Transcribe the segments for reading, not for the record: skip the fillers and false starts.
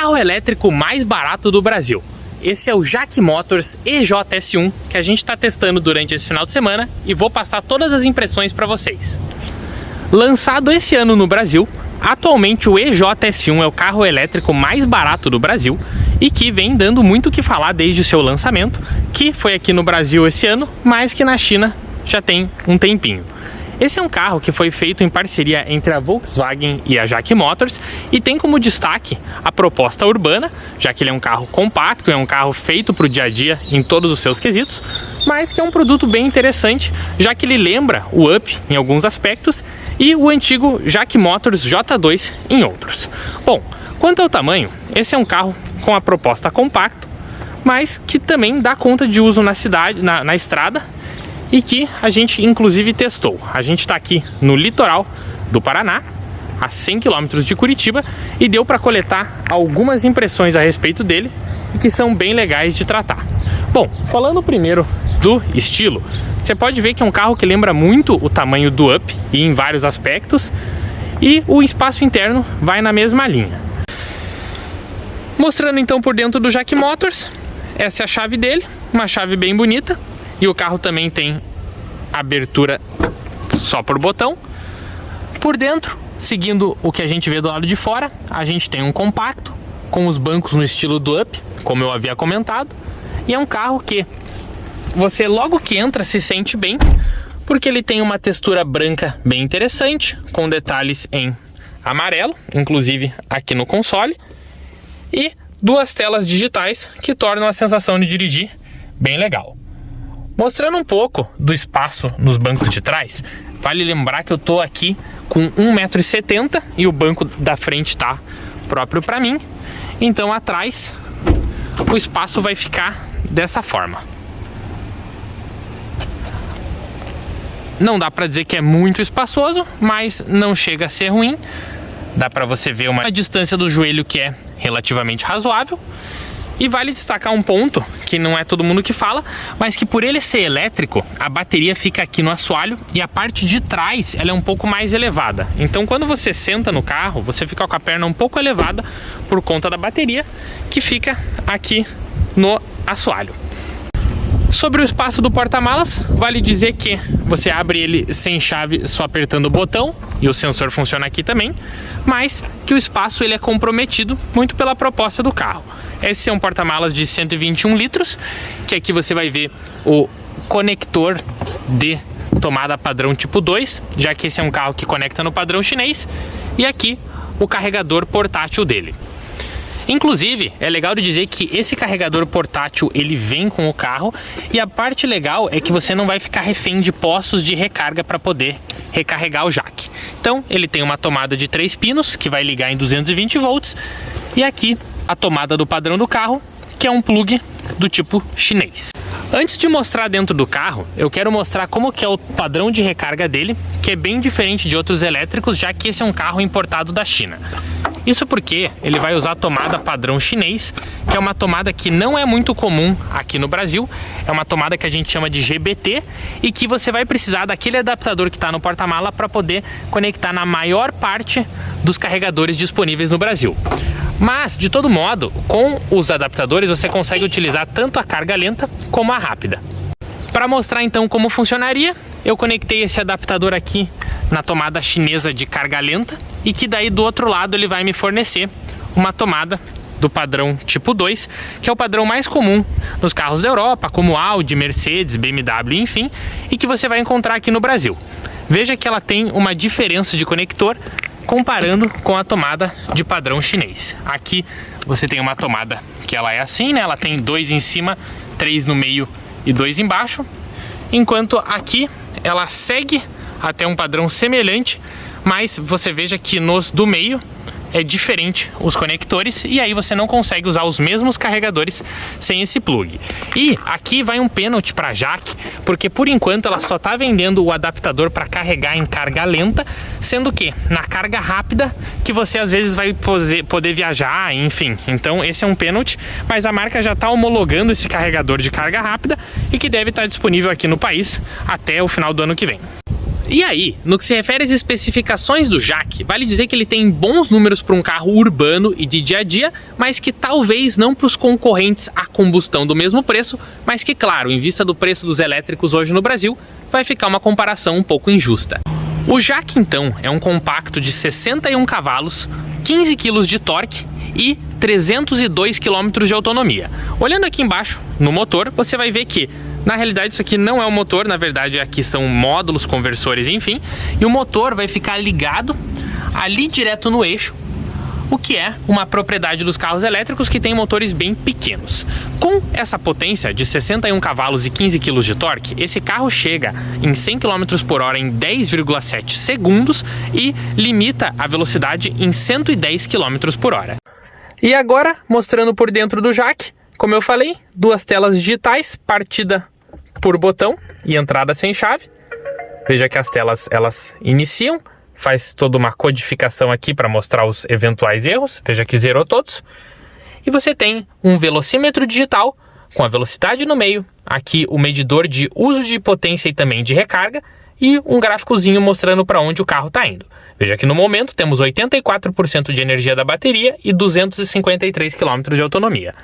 carro elétrico mais barato do Brasil. Esse é o JAC Motors EJS1 que a gente está testando durante esse final de semana e vou passar todas as impressões para vocês. Lançado esse ano no Brasil, atualmente o EJS1 é o carro elétrico mais barato do Brasil e que vem dando muito o que falar desde o seu lançamento, que foi aqui no Brasil esse ano, mas que na China já tem um tempinho. Esse é um carro que foi feito em parceria entre a Volkswagen e a JAC Motors e tem como destaque a proposta urbana, já que ele é um carro compacto, é um carro feito para o dia a dia em todos os seus quesitos, mas que é um produto bem interessante, já que ele lembra o Up em alguns aspectos e o antigo JAC Motors J2 em outros. Bom, quanto ao tamanho, esse é um carro com a proposta compacto, mas que também dá conta de uso na cidade, na estrada, e que a gente inclusive testou. A gente está aqui no litoral do Paraná, a 100 km de Curitiba, e deu para coletar algumas impressões a respeito dele e que são bem legais de tratar. Bom, falando primeiro do estilo, você pode ver que é um carro que lembra muito o tamanho do Up e em vários aspectos, e o espaço interno vai na mesma linha. Mostrando então por dentro do JAC Motors, essa é a chave dele, uma chave bem bonita. E o carro também tem abertura só por botão. Por dentro, seguindo o que a gente vê do lado de fora, a gente tem um compacto com os bancos no estilo do Up, como eu havia comentado. E é um carro que você logo que entra se sente bem, porque ele tem uma textura branca bem interessante, com detalhes em amarelo, inclusive aqui no console. E duas telas digitais que tornam a sensação de dirigir bem legal. Mostrando um pouco do espaço nos bancos de trás, vale lembrar que eu tô aqui com 1,70 m e o banco da frente tá próprio para mim. Então atrás o espaço vai ficar dessa forma. Não dá para dizer que é muito espaçoso, mas não chega a ser ruim. Dá para você ver uma distância do joelho que é relativamente razoável. E vale destacar um ponto que não é todo mundo que fala, mas que por ele ser elétrico, a bateria fica aqui no assoalho e a parte de trás ela é um pouco mais elevada. Então quando você senta no carro, você fica com a perna um pouco elevada por conta da bateria que fica aqui no assoalho. Sobre o espaço do porta-malas, vale dizer que você abre ele sem chave só apertando o botão e o sensor funciona aqui também, mas que o espaço ele é comprometido muito pela proposta do carro. Esse é um porta-malas de 121 litros, que aqui você vai ver o conector de tomada padrão tipo 2, já que esse é um carro que conecta no padrão chinês, e aqui o carregador portátil dele. Inclusive, é legal de dizer que esse carregador portátil ele vem com o carro, e a parte legal é que você não vai ficar refém de postos de recarga para poder recarregar o JAC. Então, ele tem uma tomada de 3 pinos que vai ligar em 220 volts, e aqui a tomada do padrão do carro, que é um plug do tipo chinês. Antes de mostrar dentro do carro, eu quero mostrar como que é o padrão de recarga dele, que é bem diferente de outros elétricos, já que esse é um carro importado da China. Isso porque ele vai usar a tomada padrão chinês, que é uma tomada que não é muito comum aqui no Brasil. É uma tomada que a gente chama de GBT e que você vai precisar daquele adaptador que está no porta-mala para poder conectar na maior parte dos carregadores disponíveis no Brasil. Mas, de todo modo, com os adaptadores você consegue utilizar tanto a carga lenta como a rápida. Para mostrar então como funcionaria, eu conectei esse adaptador aqui na tomada chinesa de carga lenta e que daí do outro lado ele vai me fornecer uma tomada do padrão tipo 2, que é o padrão mais comum nos carros da Europa, como Audi, Mercedes, BMW, enfim, e que você vai encontrar aqui no Brasil. Veja que ela tem uma diferença de conector comparando com a tomada de padrão chinês. Aqui você tem uma tomada que ela é assim, né? Ela tem 2 em cima, 3 no meio e 2 embaixo, enquanto aqui ela segue até um padrão semelhante, mas você veja que nos do meio é diferente os conectores e aí você não consegue usar os mesmos carregadores sem esse plug. E aqui vai um pênalti para a JAC, porque por enquanto ela só está vendendo o adaptador para carregar em carga lenta, sendo que na carga rápida que você às vezes vai poder viajar, enfim. Então esse é um pênalti, mas a marca já está homologando esse carregador de carga rápida e que deve estar disponível aqui no país até o final do ano que vem. E aí, no que se refere às especificações do Jaque, vale dizer que ele tem bons números para um carro urbano e de dia a dia, mas que talvez não para os concorrentes a combustão do mesmo preço, mas que, claro, em vista do preço dos elétricos hoje no Brasil, vai ficar uma comparação um pouco injusta. O Jaque, então, é um compacto de 61 cavalos, 15 kg de torque e 302 km de autonomia. Olhando aqui embaixo, no motor, você vai ver que na realidade isso aqui não é um motor, na verdade aqui são módulos, conversores, enfim. E o motor vai ficar ligado ali direto no eixo, o que é uma propriedade dos carros elétricos que tem motores bem pequenos. Com essa potência de 61 cavalos e 15 kg de torque, esse carro chega em 100 km por hora em 10,7 segundos e limita a velocidade em 110 km por hora. E agora, mostrando por dentro do Jaque, como eu falei, duas telas digitais, partida por botão e entrada sem chave. Veja que as telas elas iniciam, faz toda uma codificação aqui para mostrar os eventuais erros. Veja que zerou todos. E você tem um velocímetro digital com a velocidade no meio, aqui o medidor de uso de potência e também de recarga e um gráficozinho mostrando para onde o carro está indo. Veja que no momento temos 84% de energia da bateria e 253 km de autonomia.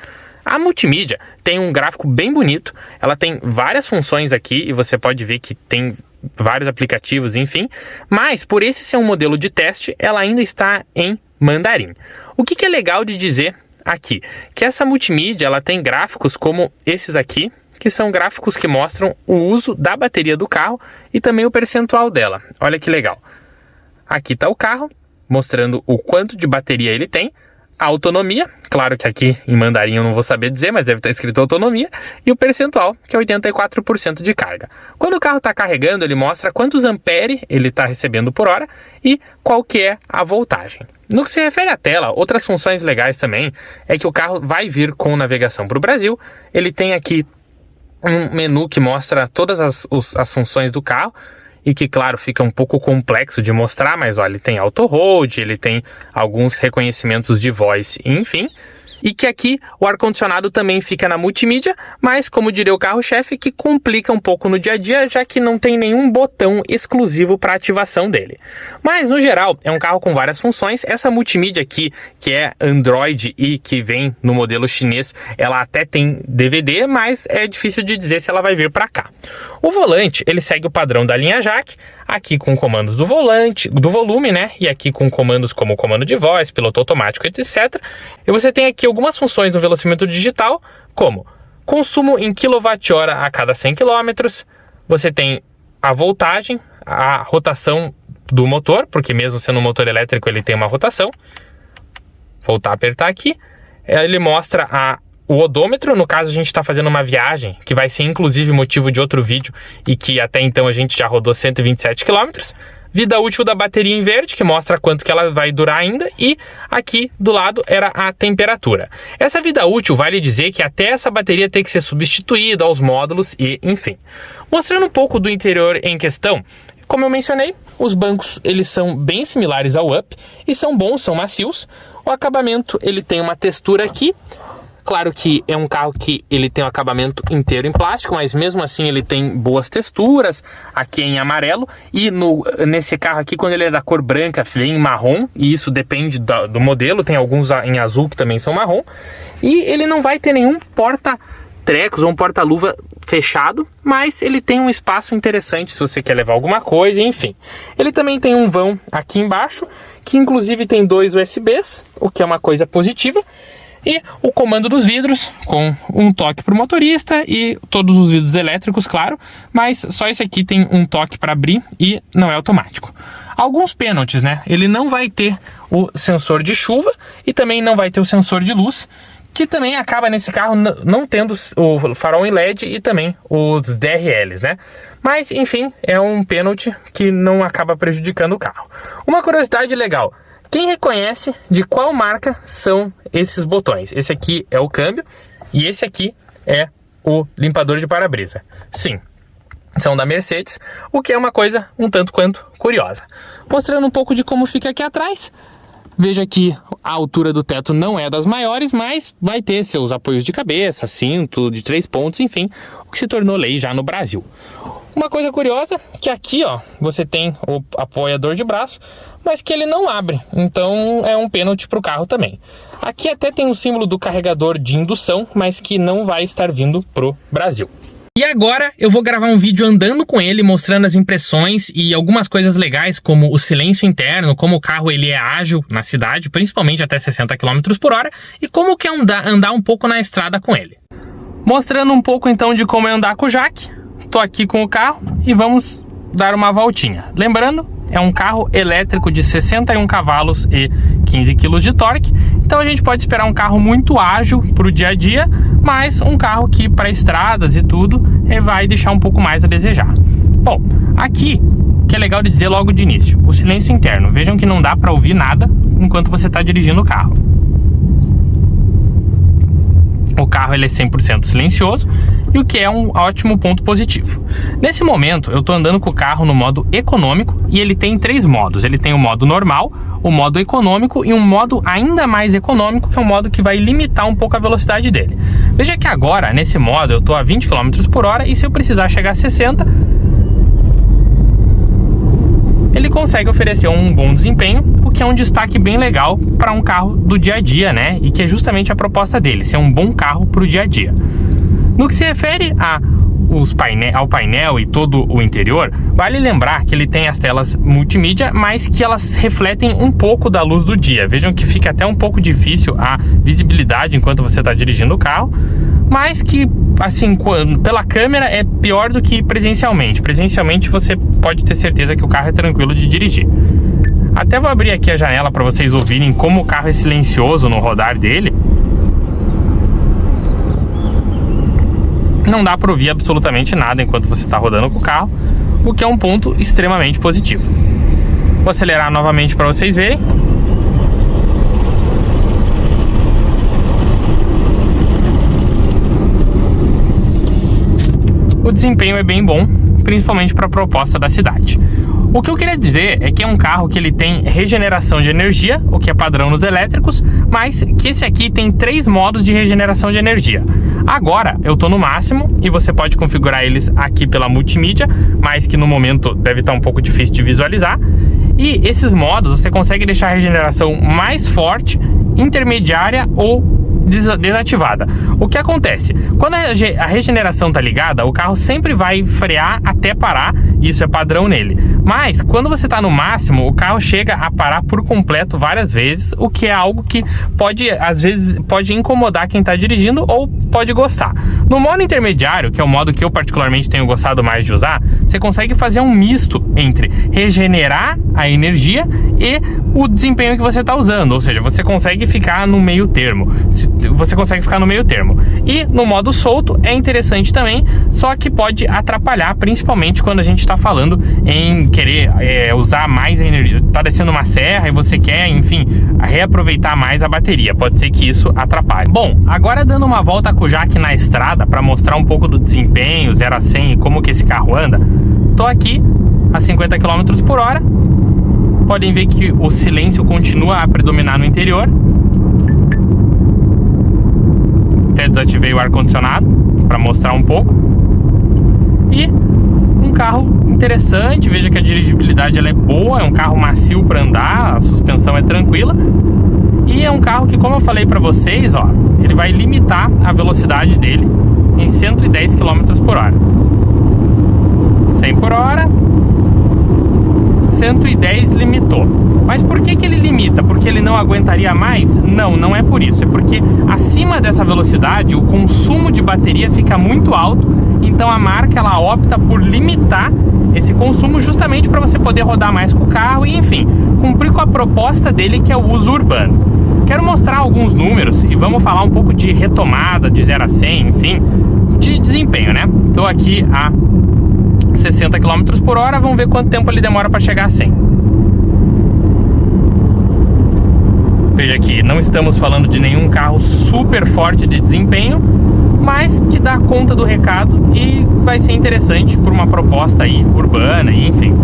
A multimídia tem um gráfico bem bonito, ela tem várias funções aqui e você pode ver que tem vários aplicativos, enfim, mas por esse ser um modelo de teste, ela ainda está em mandarim. O que é legal de dizer aqui? Que essa multimídia ela tem gráficos como esses aqui, que são gráficos que mostram o uso da bateria do carro e também o percentual dela. Olha que legal. Aqui está o carro, mostrando o quanto de bateria ele tem, a autonomia, claro que aqui em mandarim eu não vou saber dizer, mas deve estar escrito autonomia, e o percentual, que é 84% de carga. Quando o carro está carregando, ele mostra quantos ampere ele está recebendo por hora e qual que é a voltagem. No que se refere à tela, outras funções legais também é que o carro vai vir com navegação para o Brasil, ele tem aqui um menu que mostra todas as funções do carro, e que, claro, fica um pouco complexo de mostrar, mas olha, ele tem auto-hold, ele tem alguns reconhecimentos de voz, enfim. E que aqui o ar-condicionado também fica na multimídia, mas, como diria o carro-chefe, que complica um pouco no dia a dia, já que não tem nenhum botão exclusivo para ativação dele. Mas, no geral, é um carro com várias funções. Essa multimídia aqui, que é Android e que vem no modelo chinês, ela até tem DVD, mas é difícil de dizer se ela vai vir para cá. O volante, ele segue o padrão da linha Jaque, aqui com comandos do volante, do volume, né? E aqui com comandos como comando de voz, piloto automático, etc. E você tem aqui algumas funções no velocímetro digital, como consumo em kWh a cada 100 km. Você tem a voltagem, a rotação do motor, porque mesmo sendo um motor elétrico ele tem uma rotação. Voltar a apertar aqui. Ele mostra o odômetro, no caso a gente está fazendo uma viagem, que vai ser inclusive motivo de outro vídeo e que até então a gente já rodou 127 km. Vida útil da bateria em verde, que mostra quanto que ela vai durar ainda, e aqui do lado era a temperatura. Essa vida útil vale dizer que até essa bateria tem que ser substituída aos módulos e enfim. Mostrando um pouco do interior em questão, como eu mencionei, os bancos eles são bem similares ao Up e são bons, são macios. O acabamento ele tem uma textura aqui. Claro que é um carro que ele tem o acabamento inteiro em plástico, mas mesmo assim ele tem boas texturas, aqui em amarelo, e nesse carro aqui, quando ele é da cor branca, vem em marrom, e isso depende do modelo, tem alguns em azul que também são marrom, e ele não vai ter nenhum porta-trecos ou um porta-luva fechado, mas ele tem um espaço interessante se você quer levar alguma coisa, enfim. Ele também tem um vão aqui embaixo, que inclusive tem 2 USBs, o que é uma coisa positiva, e o comando dos vidros com um toque para o motorista e todos os vidros elétricos, claro, mas só esse aqui tem um toque para abrir e não é automático. Alguns pênaltis, né? Ele não vai ter o sensor de chuva e também não vai ter o sensor de luz, que também acaba nesse carro não tendo o farol em LED e também os DRLs, né? Mas, enfim, é um pênalti que não acaba prejudicando o carro. Uma curiosidade legal: quem reconhece de qual marca são esses botões? Esse aqui é o câmbio e esse aqui é o limpador de para-brisa. Sim, são da Mercedes, o que é uma coisa um tanto quanto curiosa. Mostrando um pouco de como fica aqui atrás. Veja que a altura do teto não é das maiores, mas vai ter seus apoios de cabeça, cinto de 3 pontos, enfim, o que se tornou lei já no Brasil. Uma coisa curiosa, que aqui, ó, você tem o apoiador de braço, mas que ele não abre, então é um pênalti para o carro também. Aqui até tem o símbolo do carregador de indução, mas que não vai estar vindo pro Brasil. E agora eu vou gravar um vídeo andando com ele, mostrando as impressões e algumas coisas legais, como o silêncio interno, como o carro ele é ágil na cidade, principalmente até 60 km por hora, e como que é andar um pouco na estrada com ele. Mostrando um pouco então de como é andar com o Jaque. Tô aqui com o carro e vamos dar uma voltinha. Lembrando, é um carro elétrico de 61 cavalos e 15 kg de torque. Então a gente pode esperar um carro muito ágil para o dia a dia, mas um carro que para estradas e tudo vai deixar um pouco mais a desejar. Bom, aqui, que é legal de dizer logo de início, o silêncio interno. Vejam que não dá para ouvir nada enquanto você está dirigindo o carro. O carro ele é 100% silencioso, e o que é um ótimo ponto positivo. Nesse momento eu estou andando com o carro no modo econômico e ele tem 3 modos. Ele tem o modo normal, o modo econômico e um modo ainda mais econômico, que é um modo que vai limitar um pouco a velocidade dele. Veja que agora, nesse modo, eu estou a 20 km por hora e se eu precisar chegar a 60, ele consegue oferecer um bom desempenho, o que é um destaque bem legal para um carro do dia a dia, né? E que é justamente a proposta dele, ser um bom carro para o dia a dia. No que se refere ao painel e todo o interior, vale lembrar que ele tem as telas multimídia, mas que elas refletem um pouco da luz do dia. Vejam que fica até um pouco difícil a visibilidade enquanto você está dirigindo o carro, mas que, assim, pela câmera é pior do que presencialmente. Presencialmente você pode ter certeza que o carro é tranquilo de dirigir. Até vou abrir aqui a janela para vocês ouvirem como o carro é silencioso no rodar dele. Não dá para ouvir absolutamente nada enquanto você está rodando com o carro, o que é um ponto extremamente positivo. Vou acelerar novamente para vocês verem. O desempenho é bem bom, principalmente para a proposta da cidade. O que eu queria dizer é que é um carro que ele tem regeneração de energia, o que é padrão nos elétricos, mas que esse aqui tem 3 modos de regeneração de energia. Agora eu estou no máximo e você pode configurar eles aqui pela multimídia, mas que no momento deve estar um pouco difícil de visualizar. E esses modos você consegue deixar a regeneração mais forte, intermediária ou desativada. O que acontece? Quando a regeneração está ligada, o carro sempre vai frear até parar, isso é padrão nele. Mas quando você está no máximo, o carro chega a parar por completo várias vezes, o que é algo que às vezes pode incomodar quem está dirigindo ou pode gostar. No modo intermediário, que é o modo que eu particularmente tenho gostado mais de usar, você consegue fazer um misto entre regenerar a energia e o desempenho que você está usando, ou seja, você consegue ficar no meio termo. E no modo solto é interessante também, só que pode atrapalhar, principalmente quando a gente está falando em querer usar mais energia, está descendo uma serra e você quer, enfim, reaproveitar mais a bateria, pode ser que isso atrapalhe. Bom, agora dando uma volta com o Jaque na estrada para mostrar um pouco do desempenho, 0 a 100 e como que esse carro anda, tô aqui a 50 km por hora, podem ver que o silêncio continua a predominar no interior. Até desativei o ar-condicionado para mostrar um pouco. E um carro interessante, veja que a dirigibilidade ela é boa, é um carro macio para andar, a suspensão é tranquila. E é um carro que, como eu falei para vocês, ó, ele vai limitar a velocidade dele em 110 km por hora. 100 por hora, 110 limitou. Mas por que ele limita? Porque ele não aguentaria mais? Não, não é por isso. É porque acima dessa velocidade o consumo de bateria fica muito alto. Então a marca ela opta por limitar esse consumo justamente para você poder rodar mais com o carro e, enfim, cumprir com a proposta dele, que é o uso urbano. Quero mostrar alguns números e vamos falar um pouco de retomada de 0 a 100, enfim, de desempenho, né? Estou aqui a 60 km por hora, vamos ver quanto tempo ele demora para chegar a 100. Veja que não estamos falando de nenhum carro super forte de desempenho, mas que dá conta do recado e vai ser interessante por uma proposta aí urbana, enfim.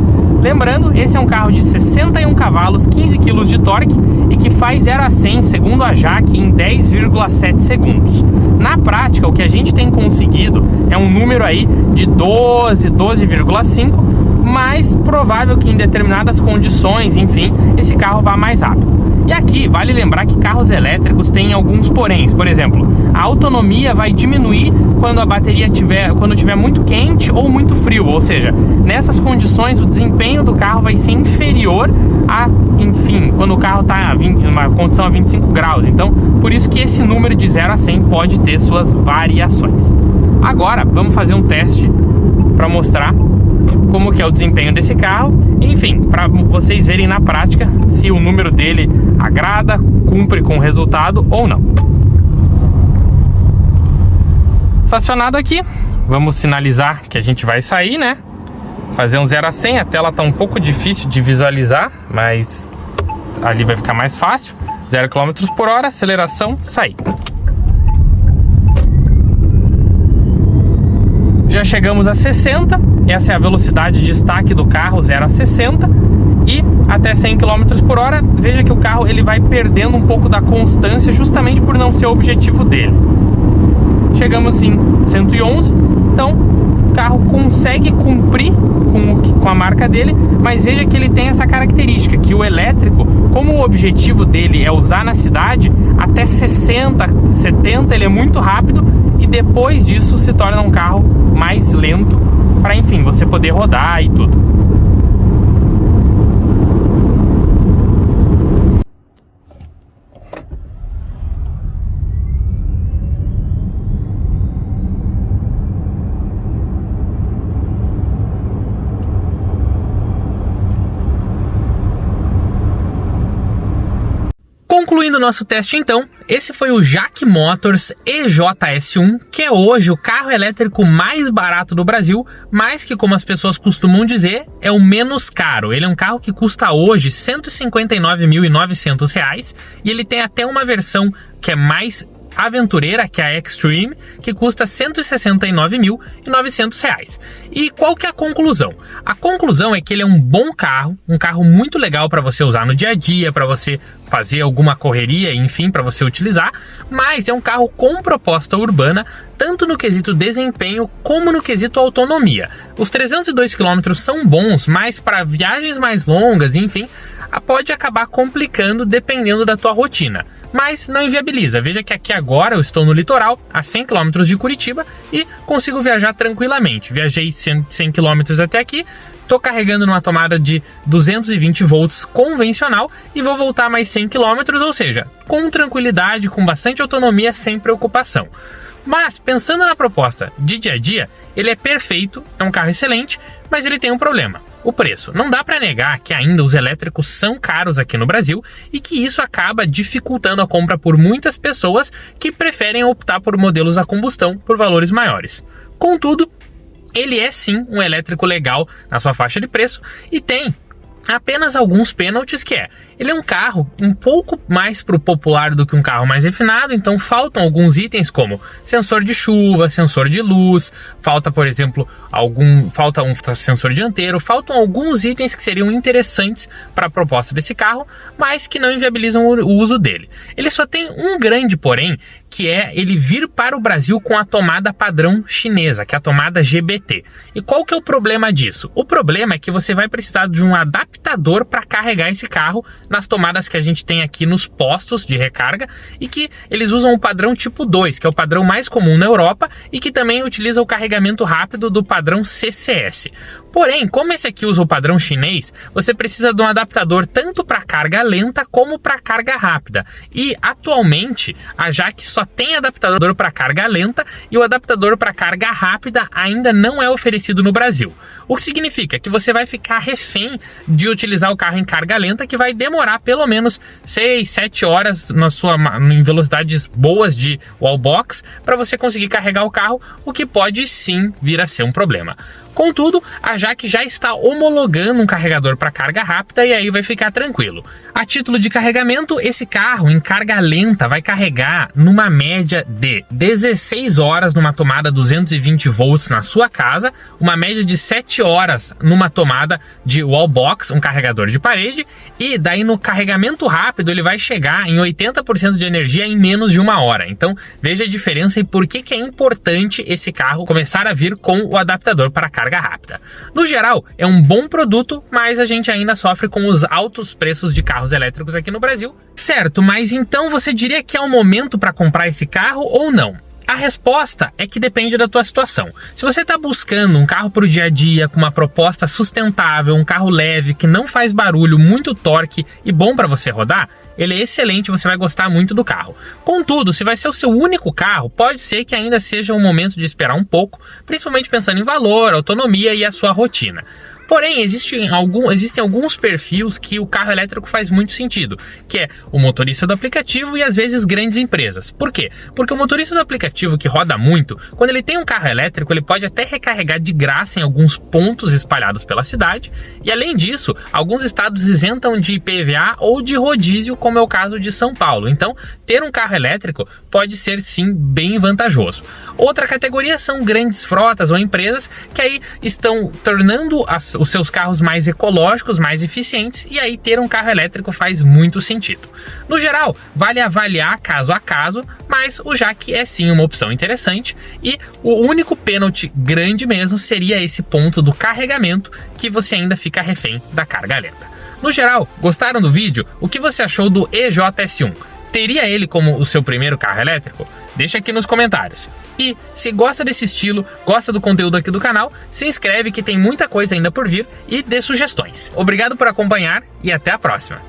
Lembrando, esse é um carro de 61 cavalos, 15 kg de torque e que faz 0 a 100, segundo a Jaque, em 10,7 segundos. Na prática, o que a gente tem conseguido é um número aí de 12,5, mas provável que em determinadas condições, enfim, esse carro vá mais rápido. E aqui vale lembrar que carros elétricos têm alguns poréns. Por exemplo, a autonomia vai diminuir quando a bateria tiver muito quente ou muito frio, ou seja, nessas condições o desempenho do carro vai ser inferior a, enfim, quando o carro está em uma condição a 25 graus. Então, por isso que esse número de 0 a 100 pode ter suas variações. Agora, vamos fazer um teste para mostrar como que é o desempenho desse carro, enfim, para vocês verem na prática se o número dele agrada, cumpre com o resultado ou não. Estacionado aqui, vamos sinalizar que a gente vai sair, né? Fazer um 0 a 100, a tela tá um pouco difícil de visualizar, mas ali vai ficar mais fácil. 0 km por hora, aceleração, sair. Já chegamos a 60, essa é a velocidade de destaque do carro, 0 a 60, e até 100 km por hora, veja que o carro ele vai perdendo um pouco da constância justamente por não ser o objetivo dele. Chegamos em 111, então o carro consegue cumprir com a marca dele, mas veja que ele tem essa característica, que o elétrico, como o objetivo dele é usar na cidade, até 60, 70 ele é muito rápido, e depois disso se torna um carro mais lento para, enfim, você poder rodar e tudo. Concluindo o nosso teste então, esse foi o Jaque Motors EJS1, que é hoje o carro elétrico mais barato do Brasil, mas que, como as pessoas costumam dizer, é o menos caro. Ele é um carro que custa hoje R$ 159.900 e ele tem até uma versão que é mais aventureira, que é a Extreme, que custa R$ 169.900. E qual que é a conclusão? A conclusão é que ele é um bom carro, um carro muito legal para você usar no dia a dia, para você fazer alguma correria, enfim, para você utilizar, mas é um carro com proposta urbana, tanto no quesito desempenho como no quesito autonomia. Os 302 km são bons, mas para viagens mais longas, enfim, pode acabar complicando dependendo da tua rotina, mas não inviabiliza. Veja que aqui agora eu estou no litoral, a 100 km de Curitiba, e consigo viajar tranquilamente. Viajei 100 km até aqui, estou carregando numa tomada de 220 volts convencional e vou voltar mais 100 km, ou seja, com tranquilidade, com bastante autonomia, sem preocupação. Mas, pensando na proposta de dia a dia, ele é perfeito, é um carro excelente, mas ele tem um problema: o preço. Não dá para negar que ainda os elétricos são caros aqui no Brasil e que isso acaba dificultando a compra por muitas pessoas que preferem optar por modelos a combustão por valores maiores. Contudo, ele é sim um elétrico legal na sua faixa de preço e tem apenas alguns pênaltis, que ele é um carro um pouco mais pro popular do que um carro mais refinado, então faltam alguns itens como sensor de chuva, sensor de luz, falta, por exemplo, falta um sensor dianteiro, faltam alguns itens que seriam interessantes para a proposta desse carro, mas que não inviabilizam o uso dele. Ele só tem um grande porém, que é ele vir para o Brasil com a tomada padrão chinesa, que é a tomada GBT. E qual que é o problema disso? O problema é que você vai precisar de um adaptador para carregar esse carro nas tomadas que a gente tem aqui nos postos de recarga, e que eles usam o padrão tipo 2, que é o padrão mais comum na Europa e que também utiliza o carregamento rápido do padrão CCS. Porém, como esse aqui usa o padrão chinês, você precisa de um adaptador tanto para carga lenta como para carga rápida. E atualmente a Jaque só tem adaptador para carga lenta e o adaptador para carga rápida ainda não é oferecido no Brasil. O que significa que você vai ficar refém de utilizar o carro em carga lenta, que vai demorar pelo menos 6, 7 horas em velocidades boas de wallbox para você conseguir carregar o carro, o que pode sim vir a ser um problema. Contudo, a Jaque já está homologando um carregador para carga rápida e aí vai ficar tranquilo. A título de carregamento, esse carro em carga lenta vai carregar numa média de 16 horas numa tomada 220 volts na sua casa, uma média de 7 horas numa tomada de wallbox, um carregador de parede, e daí no carregamento rápido ele vai chegar em 80% de energia em menos de 1 hora. Então veja a diferença e por que é importante esse carro começar a vir com o adaptador para carga rápida. No geral, é um bom produto, mas a gente ainda sofre com os altos preços de carros elétricos aqui no Brasil. Certo, mas então você diria que é o momento para comprar esse carro ou não? A resposta é que depende da tua situação. Se você está buscando um carro para o dia a dia, com uma proposta sustentável, um carro leve, que não faz barulho, muito torque e bom para você rodar, ele é excelente, você vai gostar muito do carro. Contudo, se vai ser o seu único carro, pode ser que ainda seja o momento de esperar um pouco, principalmente pensando em valor, autonomia e a sua rotina. Porém, existem alguns perfis que o carro elétrico faz muito sentido, que é o motorista do aplicativo e às vezes grandes empresas. Por quê? Porque o motorista do aplicativo que roda muito, quando ele tem um carro elétrico, ele pode até recarregar de graça em alguns pontos espalhados pela cidade, e além disso, alguns estados isentam de IPVA ou de rodízio, como é o caso de São Paulo. Então, ter um carro elétrico pode ser sim bem vantajoso. Outra categoria são grandes frotas ou empresas que aí estão tornando os seus carros mais ecológicos, mais eficientes, e aí ter um carro elétrico faz muito sentido. No geral, vale avaliar caso a caso, mas o Jaque é sim uma opção interessante, e o único pênalti grande mesmo seria esse ponto do carregamento, que você ainda fica refém da carga lenta. No geral, gostaram do vídeo? O que você achou do EJS1? Teria ele como o seu primeiro carro elétrico? Deixa aqui nos comentários. E se gosta desse estilo, gosta do conteúdo aqui do canal, se inscreve que tem muita coisa ainda por vir e dê sugestões. Obrigado por acompanhar e até a próxima.